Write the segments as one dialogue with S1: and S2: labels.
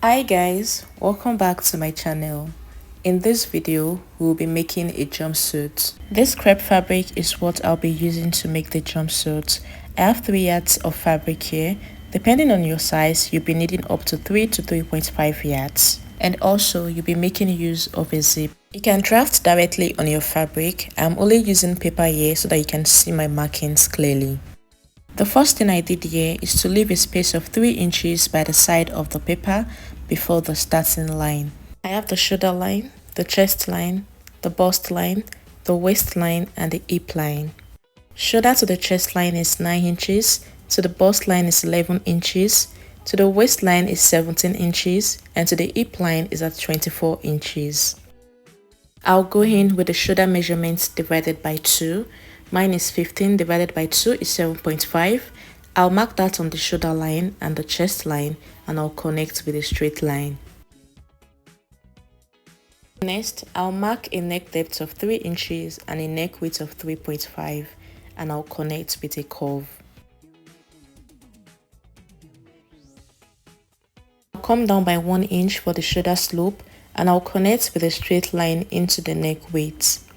S1: Hi guys, welcome back to my channel. In this video, we'll be making a jumpsuit. This crepe fabric is what I'll be using to make the jumpsuit. I have 3 yards of fabric here. Depending on your size, you'll be needing up to 3 to 3.5 yards. And also, you'll be making use of a zip. You can draft directly on your fabric. I'm only using paper here so that you can see my markings clearly. The first thing I did here is to leave a space of 3 inches by the side of the paper before the starting line. I have the shoulder line, the chest line, the bust line, the waist line and the hip line. Shoulder to the chest line is 9 inches, to the bust line is 11 inches, to the waist line is 17 inches and to the hip line is at 24 inches. I'll go in with the shoulder measurements divided by 2. Mine is 15 divided by 2 is 7.5. I'll mark that on the shoulder line and the chest line and I'll connect with a straight line. Next, I'll mark a neck depth of 3 inches and a neck width of 3.5 and I'll connect with a curve. I'll come down by 1 inch for the shoulder slope and I'll connect with a straight line into the neck width.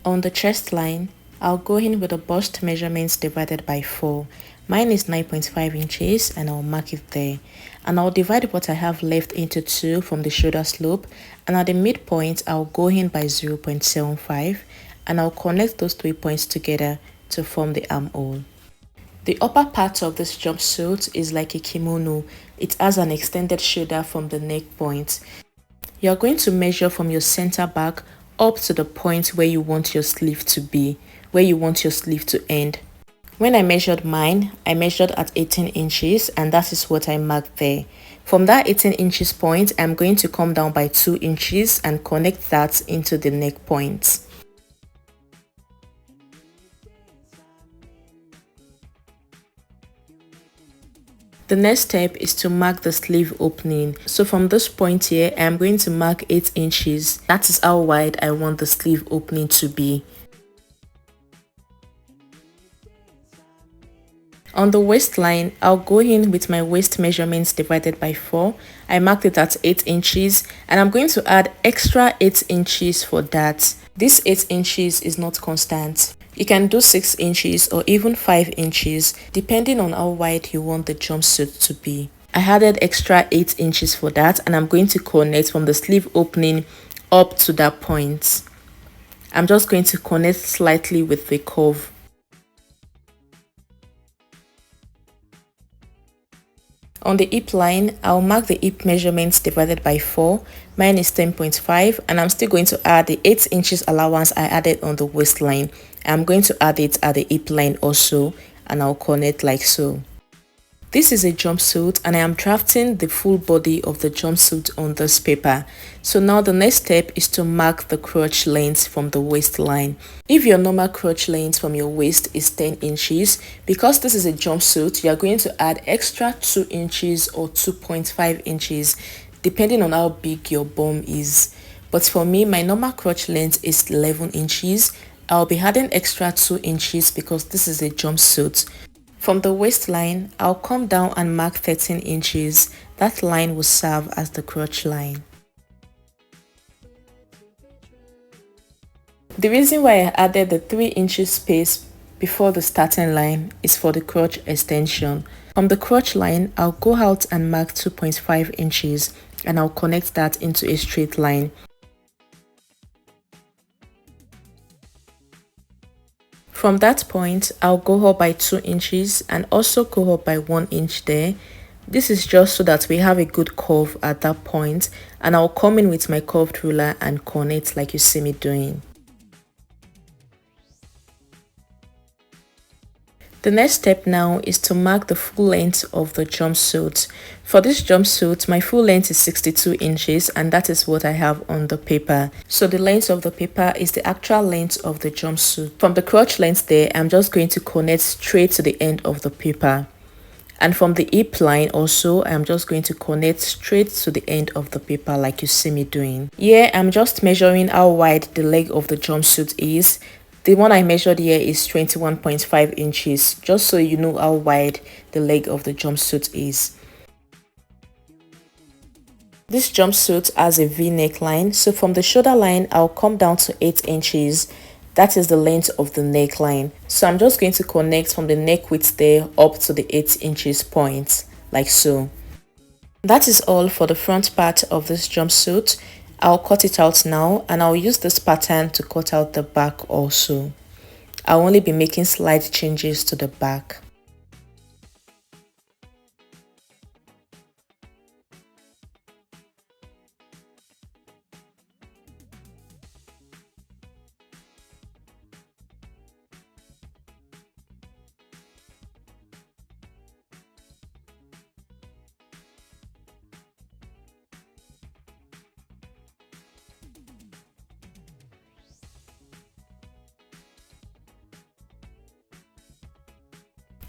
S1: On the chest line, I'll go in with the bust measurements divided by 4. Mine is 9.5 inches and I'll mark it there. And I'll divide what I have left into 2 from the shoulder slope, and at the midpoint I'll go in by 0.75 and I'll connect those 3 points together to form the armhole. The upper part of this jumpsuit is like a kimono. It has an extended shoulder from the neck point. You're going to measure from your center back up to the point where you want your sleeve to be, where you want your sleeve to end. When I measured mine, I measured at 18 inches and that is what I marked there. From that 18 inches point, I'm going to come down by 2 inches and connect that into the neck point. The next step is to mark the sleeve opening. So from this point here, I am going to mark 8 inches. That is how wide I want the sleeve opening to be. On the waistline, I'll go in with my waist measurements divided by 4. I marked it at 8 inches and I'm going to add extra 8 inches for that. This 8 inches is not constant. You can do 6 inches or even 5 inches depending on how wide you want the jumpsuit to be. I added extra 8 inches for that and I'm going to connect from the sleeve opening up to that point. I'm just going to connect slightly with the curve. On the hip line, I'll mark the hip measurements divided by 4. Mine is 10.5 and I'm still going to add the 8 inches allowance I added on the waistline. I'm going to add it at the hip line also and I'll connect like so. This is a jumpsuit and I am drafting the full body of the jumpsuit on this paper. So now the next step is to mark the crotch length from the waistline. If your normal crotch length from your waist is 10 inches, because this is a jumpsuit, you are going to add extra 2 inches or 2.5 inches depending on how big your bum is. But for me, my normal crotch length is 11 inches. I'll be adding extra 2 inches because this is a jumpsuit. From the waistline, I'll come down and mark 13 inches. That line will serve as the crotch line. The reason why I added the 3 inches space before the starting line is for the crotch extension. From the crotch line, I'll go out and mark 2.5 inches and I'll connect that into a straight line. From that point, I'll go up by 2 inches and also go up by 1 inch there. This is just so that we have a good curve at that point, and I'll come in with my curved ruler and connect like you see me doing. The next step now is to mark the full length of the jumpsuit. For this jumpsuit, my full length is 62 inches and that is what I have on the paper. So the length of the paper is the actual length of the jumpsuit. From the crotch length there, I'm just going to connect straight to the end of the paper. And from the hip line also, I'm just going to connect straight to the end of the paper like you see me doing. Here, I'm just measuring how wide the leg of the jumpsuit is. The one I measured here is 21.5 inches, just so you know how wide the leg of the jumpsuit is. This jumpsuit has a V neckline, so from the shoulder line, I'll come down to 8 inches. That is the length of the neckline. So I'm just going to connect from the neck width there up to the 8 inches point, like so. That is all for the front part of this jumpsuit. I'll cut it out now, and I'll use this pattern to cut out the back also. I'll only be making slight changes to the back.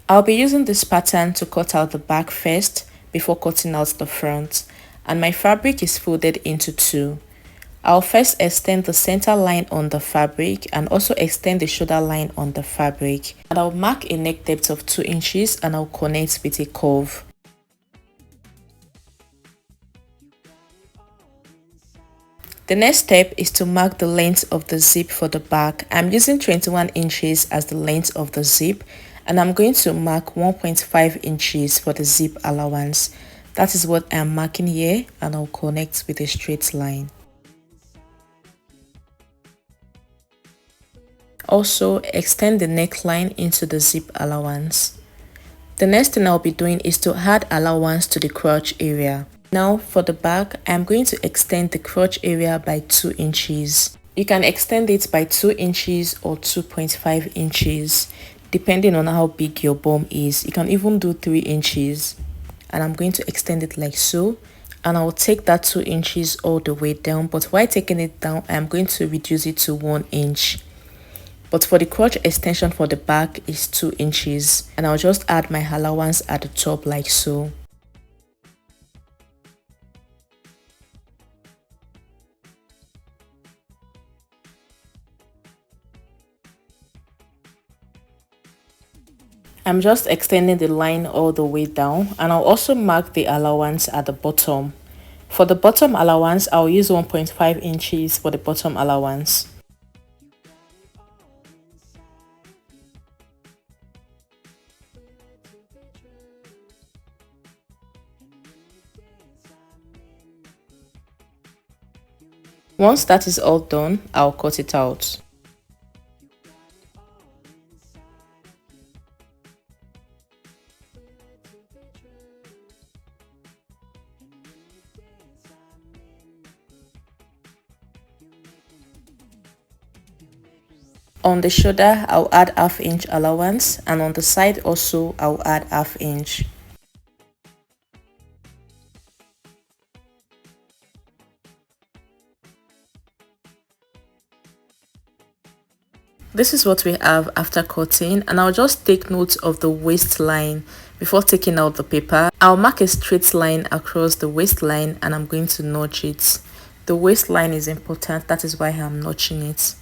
S1: I'll be using this pattern to cut out the back first before cutting out the front, and my fabric is folded into two. I'll first extend the center line on the fabric and also extend the shoulder line on the fabric, and I'll mark a neck depth of 2 inches and I'll connect with a curve. The next step is to mark the length of the zip for the back. I'm using 21 inches as the length of the zip, and I'm going to mark 1.5 inches for the zip allowance. That is what I'm marking here, and I'll connect with a straight line. Also, extend the neckline into the zip allowance. The next thing I'll be doing is to add allowance to the crotch area. Now for the back, I'm going to extend the crotch area by 2 inches. You can extend it by 2 inches or 2.5 inches, depending on how big your bum is. You can even do 3 inches. And I'm going to extend it like so. And I'll take that 2 inches all the way down. But while taking it down, I'm going to reduce it to 1 inch. But for the crotch extension for the back is 2 inches. And I'll just add my allowance at the top like so. I'm just extending the line all the way down, and I'll also mark the allowance at the bottom. For the bottom allowance, I'll use 1.5 inches for the bottom allowance. Once that is all done, I'll cut it out. On the shoulder, I'll add ½ inch allowance, and on the side also, I'll add ½ inch. This is what we have after cutting, and I'll just take note of the waistline before taking out the paper. I'll mark a straight line across the waistline, and I'm going to notch it. The waistline is important, that is why I'm notching it.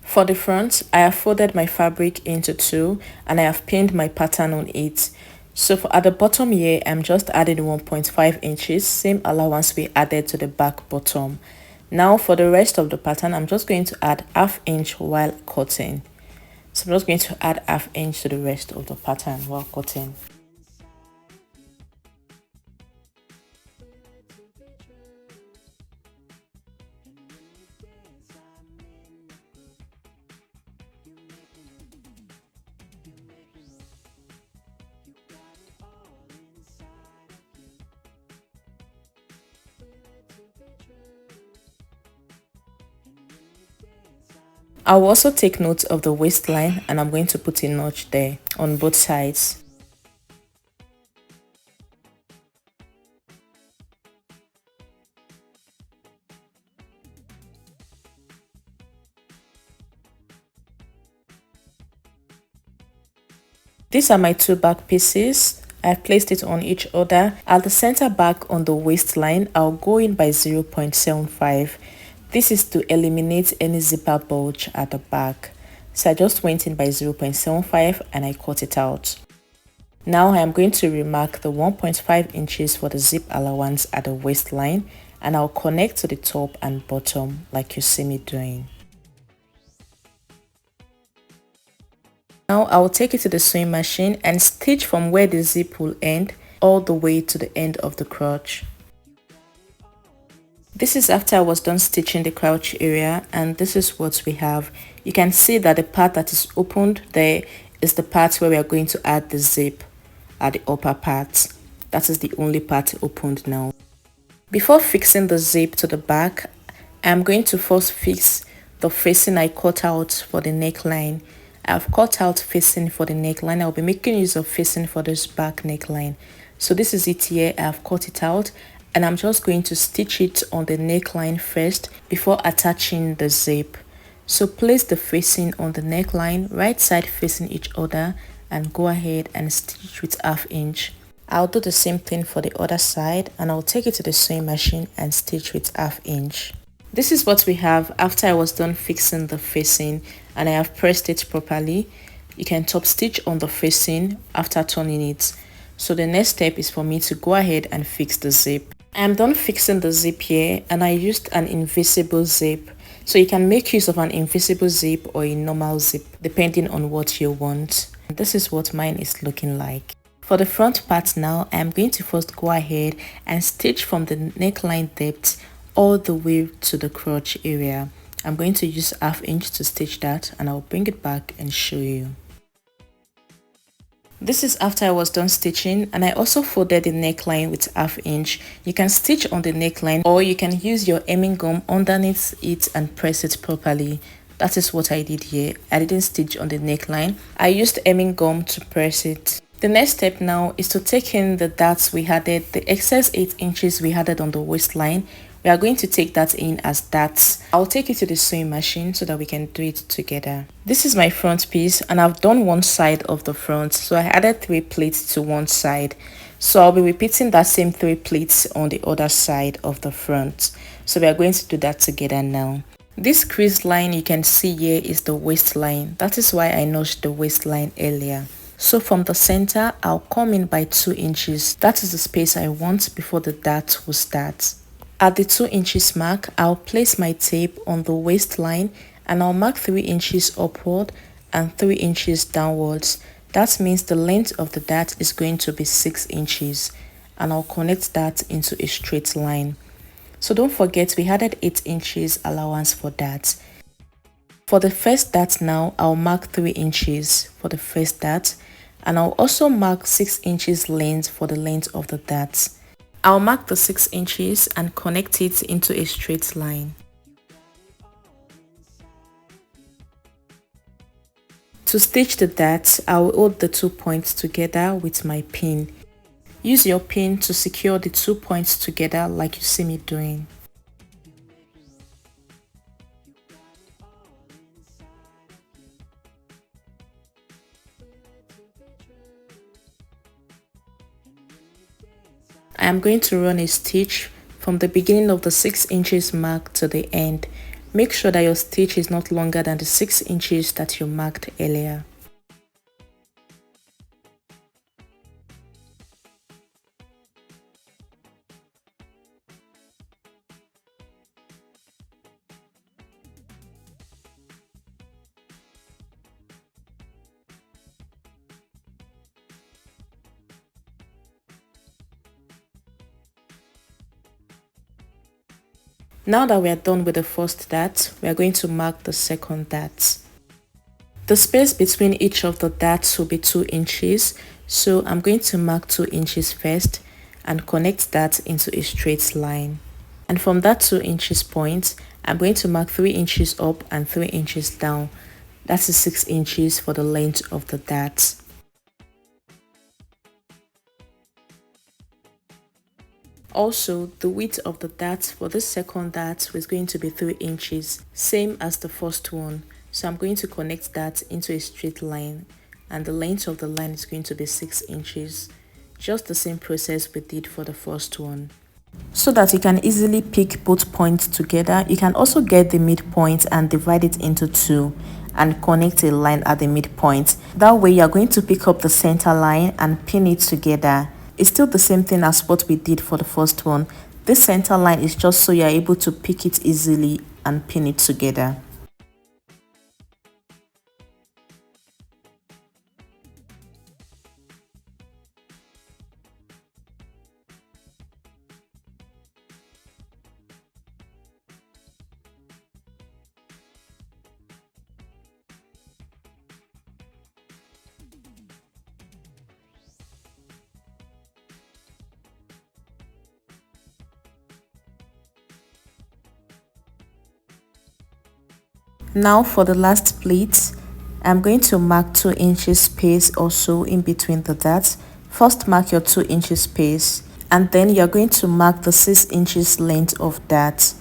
S1: For the front, I have folded my fabric into two, and I have pinned my pattern on it. So at the bottom here, I'm just adding 1.5 inches, same allowance we added to the back bottom. Now for the rest of the pattern, I'm just going to add ½ inch while cutting. So I'm just going to add ½ inch to the rest of the pattern while cutting. I will also take note of the waistline, and I'm going to put a notch there on both sides. These are my two back pieces. I've placed it on each other. At the center back on the waistline, I'll go in by 0.75. This is to eliminate any zipper bulge at the back. So I just went in by 0.75 and I cut it out. Now I am going to remark the 1.5 inches for the zip allowance at the waistline, and I'll connect to the top and bottom like you see me doing. Now I'll take it to the sewing machine and stitch from where the zip will end all the way to the end of the crotch. This is after I was done stitching the crotch area, and this is what we have. You can see that the part that is opened there is the part where we are going to add the zip at the upper part. That is the only part opened now. Before fixing the zip to the back, I'm going to first fix the facing I cut out for the neckline. I've cut out facing for the neckline. I'll be making use of facing for this back neckline. So this is it here. I've cut it out and I'm just going to stitch it on the neckline first before attaching the zip. So place the facing on the neckline, right side facing each other, and go ahead and stitch with 1/2 inch. I'll do the same thing for the other side, and I'll take it to the sewing machine and stitch with 1/2 inch. This is what we have after I was done fixing the facing and I have pressed it properly. You can top stitch on the facing after turning it. So the next step is for me to go ahead and fix the zip. I am done fixing the zip here, and I used an invisible zip. So you can make use of an invisible zip or a normal zip depending on what you want. This is what mine is looking like. For the front part now, I am going to first go ahead and stitch from the neckline depth all the way to the crotch area. I'm going to use 1/2 inch to stitch that, and I'll bring it back and show you. This is after I was done stitching, and I also folded the neckline with 1/2 inch. You can stitch on the neckline, or you can use your hemming gum underneath it and press it properly. That is what I did here. I didn't stitch on the neckline. I used hemming gum to press it. The next step now is to take in the darts we added, the excess 8 inches we added on the waistline. We are going to take that in as darts. I'll take it to the sewing machine so that we can do it together. This is my front piece, and I've done one side of the front, so I added 3 pleats to one side. So I'll be repeating that same 3 pleats on the other side of the front. So we are going to do that together now. This crease line you can see here is the waistline. That is why I notched the waistline earlier. So from the center, I'll come in by 2 inches. That is the space I want before the dart will start. At the 2 inches mark, I'll place my tape on the waistline and I'll mark 3 inches upward and 3 inches downwards. That means the length of the dart is going to be 6 inches, and I'll connect that into a straight line. So don't forget, we added 8 inches allowance for that. For the first dart now, I'll mark 3 inches for the first dart, and I'll also mark 6 inches length for the length of the dart. I'll mark the 6 inches and connect it into a straight line. To stitch the dart, I will hold the 2 points together with my pin. Use your pin to secure the 2 points together like you see me doing. I am going to run a stitch from the beginning of the 6 inches mark to the end. Make sure that your stitch is not longer than the 6 inches that you marked earlier. Now that we are done with the first dart, we are going to mark the second dart. The space between each of the darts will be 2 inches, so I'm going to mark 2 inches first and connect that into a straight line. And from that 2 inches point, I'm going to mark 3 inches up and 3 inches down. That is 6 inches for the length of the dart. Also, the width of the dart for this second dart is going to be 3 inches, same as the first one. So I'm going to connect that into a straight line, and the length of the line is going to be 6 inches. just the same process we did for the first one. So that you can easily pick both points together, you can also get the midpoint and divide it into two and connect a line at the midpoint. That way you are going to pick up the center line and pin it together. It's still the same thing as what we did for the first one. This center line is just so you are able to pick it easily and pin it together. Now for the last pleat, I'm going to mark 2 inches space or so in between the darts. First mark your 2 inches space and then you're going to mark the 6 inches length of dart.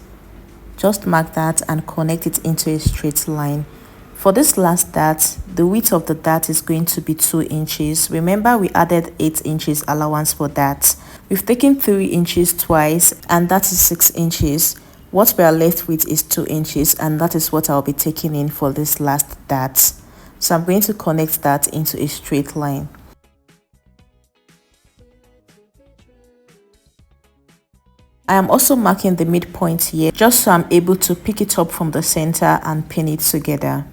S1: Just mark that and connect it into a straight line. For this last dart, the width of the dart is going to be 2 inches. Remember we added 8 inches allowance for that. We've taken 3 inches twice and that is 6 inches. What we are left with is 2 inches and that is what I'll be taking in for this last dart. So I'm going to connect that into a straight line. I am also marking the midpoint here just so I'm able to pick it up from the center and pin it together.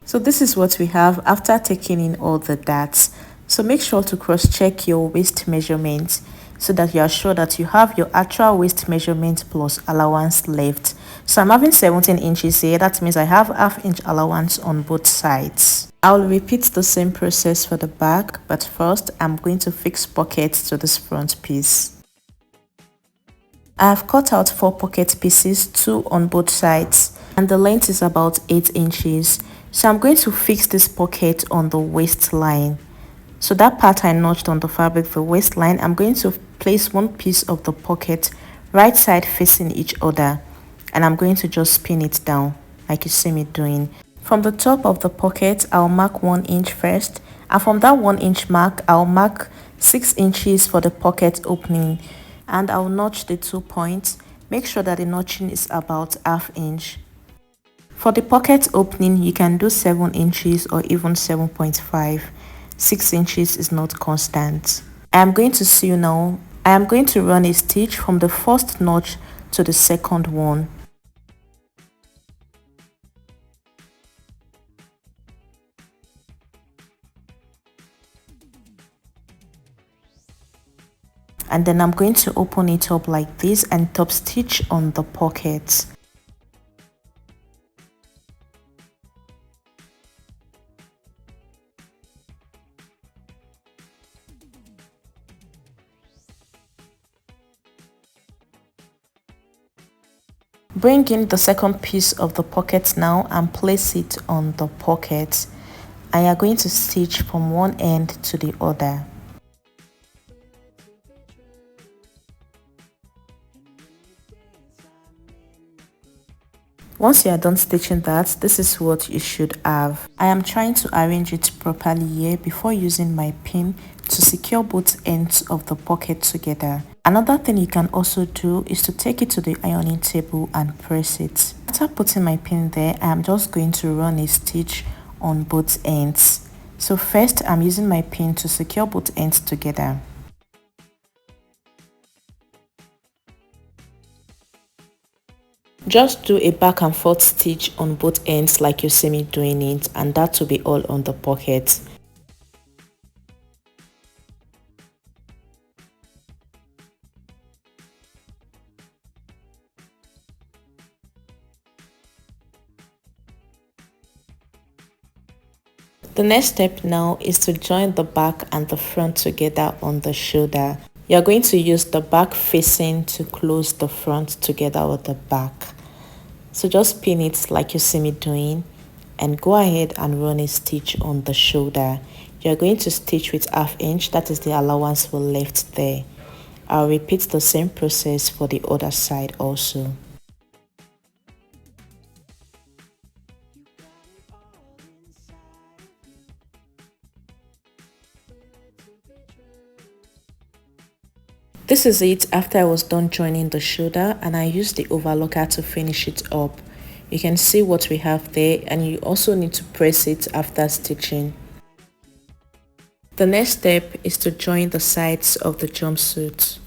S1: So this is what we have after taking in all the darts. So make sure to cross-check your waist measurement so that you are sure that you have your actual waist measurement plus allowance left. So I'm having 17 inches here. That means I have half-inch allowance on both sides. I'll repeat the same process for the back, but first I'm going to fix pockets to this front piece. I have cut out 4 pocket pieces, 2 on both sides, and the length is about 8 inches. So I'm going to fix this pocket on the waistline. So that part I notched on the fabric, the waistline, I'm going to place one piece of the pocket right side facing each other, and I'm going to just pin it down like you see me doing. From the top of the pocket, I'll mark 1 inch first, and from that 1 inch mark, I'll mark 6 inches for the pocket opening, and I'll notch the 2 points. Make sure that the notching is about ½ inch. For the pocket opening, you can do 7 inches or even 7.5. 6 inches is not constant. I am going to sew now. I am going to run a stitch from the first notch to the second one. And then I'm going to open it up like this and top stitch on the pocket. Bring in the second piece of the pocket now and place it on the pocket. And you're going to stitch from one end to the other. Once you are done stitching that, this is what you should have. I am trying to arrange it properly here before using my pin to secure both ends of the pocket together. Another thing you can also do is to take it to the ironing table and press it. After putting my pin there, I am just going to run a stitch on both ends. So first, I'm using my pin to secure both ends together. Just do a back and forth stitch on both ends like you see me doing it, and that will be all on the pocket. The next step now is to join the back and the front together on the shoulder. You're going to use the back facing to close the front together with the back. So just pin it like you see me doing and go ahead and run a stitch on the shoulder. You're going to stitch with 1/2 inch, that is the allowance we left there. I'll repeat the same process for the other side also. This is it after I was done joining the shoulder, and I used the overlocker to finish it up. You can see what we have there, and you also need to press it after stitching. The next step is to join the sides of the jumpsuit.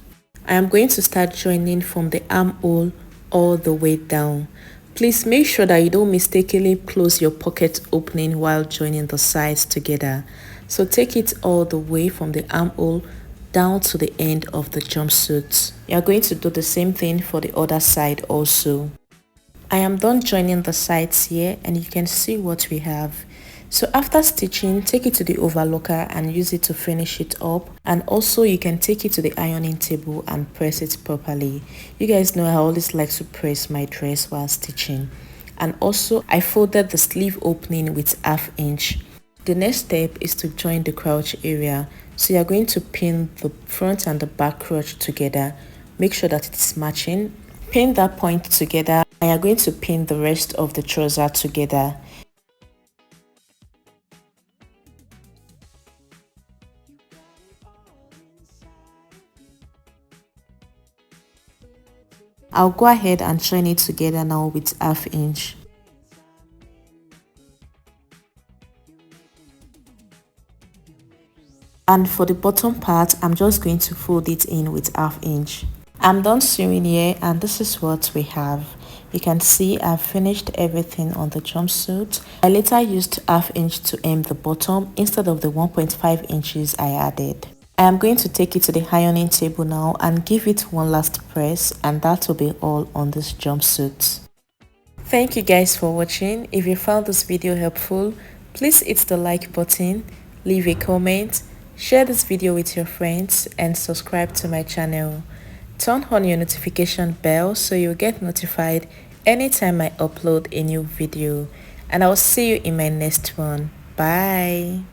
S1: I am going to start joining from the armhole all the way down. Please make sure that you don't mistakenly close your pocket opening while joining the sides together. So take it all the way from the armhole down to the end of the jumpsuit. You are going to do the same thing for the other side also. I am done joining the sides here, and you can see what we have. So after stitching, take it to the overlocker and use it to finish it up, and also you can take it to the ironing table and press it properly. You guys know I always like to press my dress while stitching. And also I folded the sleeve opening with 1/2 inch. The next step is to join the crotch area. So you're going to pin the front and the back crotch together. Make sure that it is matching. Pin that point together, and you're going to pin the rest of the trouser together. I'll go ahead and join it together now with 1/2 inch. And for the bottom part, I'm just going to fold it in with 1/2 inch. I'm done sewing here, and this is what we have. You can see I've finished everything on the jumpsuit. I later used 1/2 inch to hem the bottom instead of the 1.5 inches I added. I am going to take it to the ironing table now and give it one last press, and that will be all on this jumpsuit. Thank you guys for watching. If you found this video helpful, please hit the like button, leave a comment, share this video with your friends, and subscribe to my channel. Turn on your notification bell so you'll get notified anytime I upload a new video. And I'll see you in my next one. Bye.